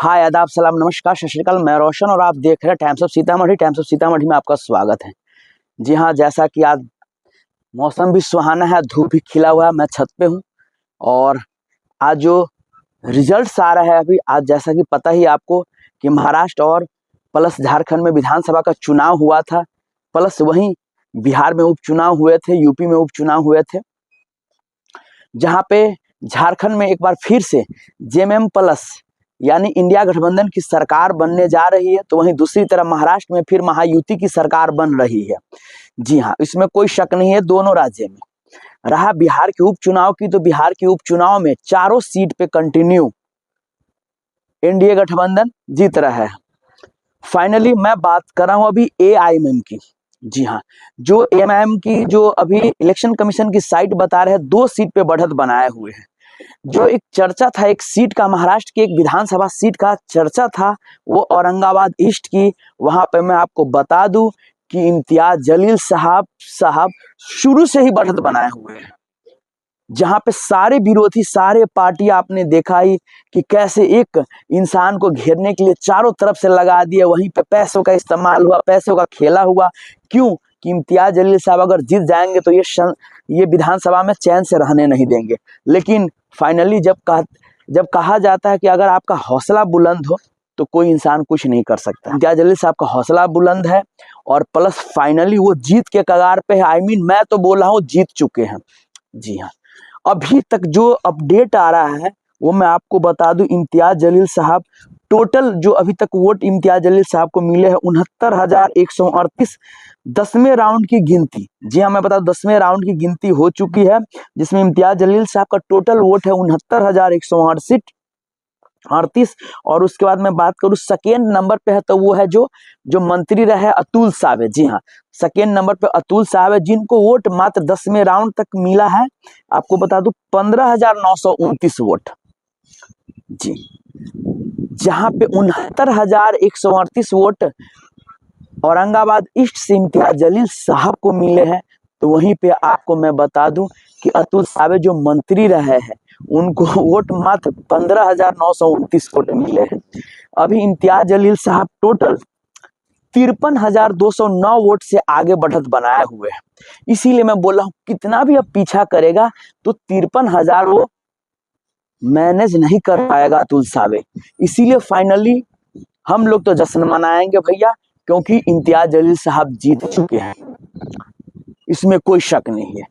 हाय, आदाब, सलाम, नमस्कार, सत श्री अकाल। मैं रोशन और आप देख रहे हैं times of Sitamarhi. Times of Sitamarhi में आपका स्वागत है। जी हाँ, जैसा कि आज मौसम भी सुहाना है, धूप भी खिला हुआ है, मैं छत पे हूँ और आज जो रिजल्ट्स आ रहा है अभी, आज जैसा कि पता ही आपको कि महाराष्ट्र और प्लस झारखंड में विधानसभा का चुनाव हुआ था, प्लस वहीं बिहार में उपचुनाव हुए थे, यूपी में उपचुनाव हुए थे, जहाँ पे झारखंड में एक बार फिर से जेएमएम प्लस यानी इंडिया गठबंधन की सरकार बनने जा रही है, तो वहीं दूसरी तरफ महाराष्ट्र में फिर महायुति की सरकार बन रही है। जी हाँ, इसमें कोई शक नहीं है। दोनों राज्य में रहा बिहार के उपचुनाव की, तो बिहार के उपचुनाव में चारों सीट पे कंटिन्यू एनडीए गठबंधन जीत रहा है। फाइनली मैं बात कर रहा हूं अभी एआईएमएम की। जी हाँ, जो एआईएमएम की जो अभी इलेक्शन कमीशन की साइट बता रहे हैं 2 सीट पे बढ़त बनाए हुए हैं। जो एक चर्चा था, एक सीट का, महाराष्ट्र की एक विधानसभा सीट का चर्चा था, वो औरंगाबाद ईस्ट की। वहां पे मैं आपको बता दूं कि इम्तियाज जलील साहब शुरू से ही बढ़त बनाए हुए हैं, जहां पे सारे विरोधी, सारे पार्टी आपने देखा ही कि कैसे एक इंसान को घेरने के लिए चारों तरफ से लगा दिया। वहीं पे पैसों का इस्तेमाल हुआ, पैसों का खेला हुआ। क्यों? कि इम्तियाज जलील साहब अगर जीत जाएंगे तो ये विधानसभा में चैन से रहने नहीं देंगे। लेकिन फाइनली जब कहा जाता है कि अगर आपका हौसला बुलंद हो तो कोई इंसान कुछ नहीं कर सकता। इम्तियाज जलील साहब का हौसला बुलंद है और प्लस फाइनली वो जीत के कगार पे है। मैं तो बोल रहा हूँ जीत चुके हैं। जी हाँ, अभी तक जो अपडेट आ रहा है वो मैं आपको बता दूं। इम्तियाज जलील साहब टोटल जो अभी तक वोट इम्तियाज जलील साहब को मिले हैं 69,138। 10वें राउंड की गिनती, जी हाँ मैं बता दूं 10वें राउंड की गिनती हो चुकी है, जिसमें इम्तियाज जलील साहब का टोटल वोट है 69,138। और उसके बाद मैं बात करूं सेकेंड नंबर पे है, तो वो है जो मंत्री रहे अतुल सावे। जी हाँ, सेकेंड नंबर पे अतुल सावे, जिनको वोट मात्र 10वें राउंड तक मिला है, आपको बता दूं 15,929 वोट। जी, जहां पे 69,138 वोट औरंगाबाद ईस्ट से इम्तियाज जलील साहब को मिले हैं, तो वहीं पे आपको मैं बता दूं कि अतुल सावे जो मंत्री रहे हैं उनको वोट मात्र 15,929 वोट मिले हैं। अभी इम्तियाज जलील साहब टोटल 53,209 वोट से आगे बढ़त बनाए हुए हैं। इसीलिए मैं बोल रहा हूँ कितना भी अब पीछा करेगा तो 53,000 वो मैनेज नहीं कर पाएगा अतुल सावे। इसीलिए फाइनली हम लोग तो जश्न मनाएंगे भैया, क्योंकि इम्तियाज जलील साहब जीत चुके हैं, इसमें कोई शक नहीं है।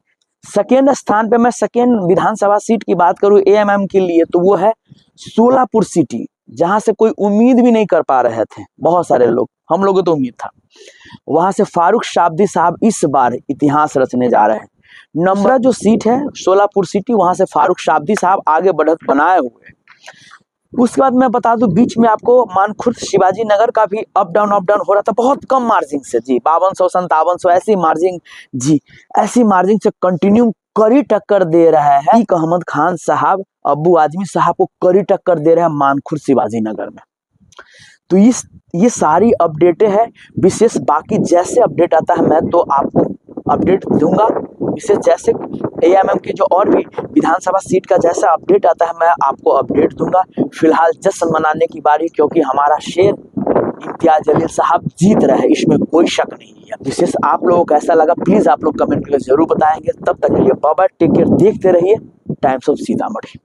सेकेंड स्थान पे मैं सेकेंड विधानसभा सीट की बात करूं एएमएम के लिए, तो वो है सोलापुर सिटी, जहां से कोई उम्मीद भी नहीं कर पा रहे थे बहुत सारे लोग। हम लोगों को तो उम्मीद था। वहां से फारूक शाब्दी साहब इस बार इतिहास रचने जा रहे हैं। नंबर जो सीट है सोलापुर सिटी, वहां से फारूक शाब्दी साहब आगे बढ़त बनाए हुए हैं। उसके बाद मैं बता दूं बीच में आपको मानखुर्द शिवाजी नगर का भी अप डाउन हो रहा था, बहुत कम मार्जिन से। जी 5200 5700 ऐसी मार्जिन, जी ऐसी मार्जिन से कंटिन्यू कड़ी टक्कर दे रहा है। अहमद खान साहब, अब्बू आजमी साहब को कड़ी टक्कर दे रहे हैं मानखुर्द शिवाजी नगर में। तो ये सारी अपडेटें हैं विशेष। बाकी जैसे अपडेट आता है मैं तो आपको अपडेट दूंगा विशेष। जैसे एएमएम की जो और भी विधानसभा सीट का जैसा अपडेट आता है मैं आपको अपडेट दूंगा। फिलहाल जश्न मनाने की बारी, क्योंकि हमारा शेर इम्तियाज जलील साहब जीत रहे हैं, इसमें कोई शक नहीं है। विशेष आप लोगों को कैसा लगा प्लीज आप लोग कमेंट करके जरूर बताएंगे। तब तक के लिए बाय बाय, टेक केयर, देखते रहिए टाइम्स ऑफ सीतामढ़ी।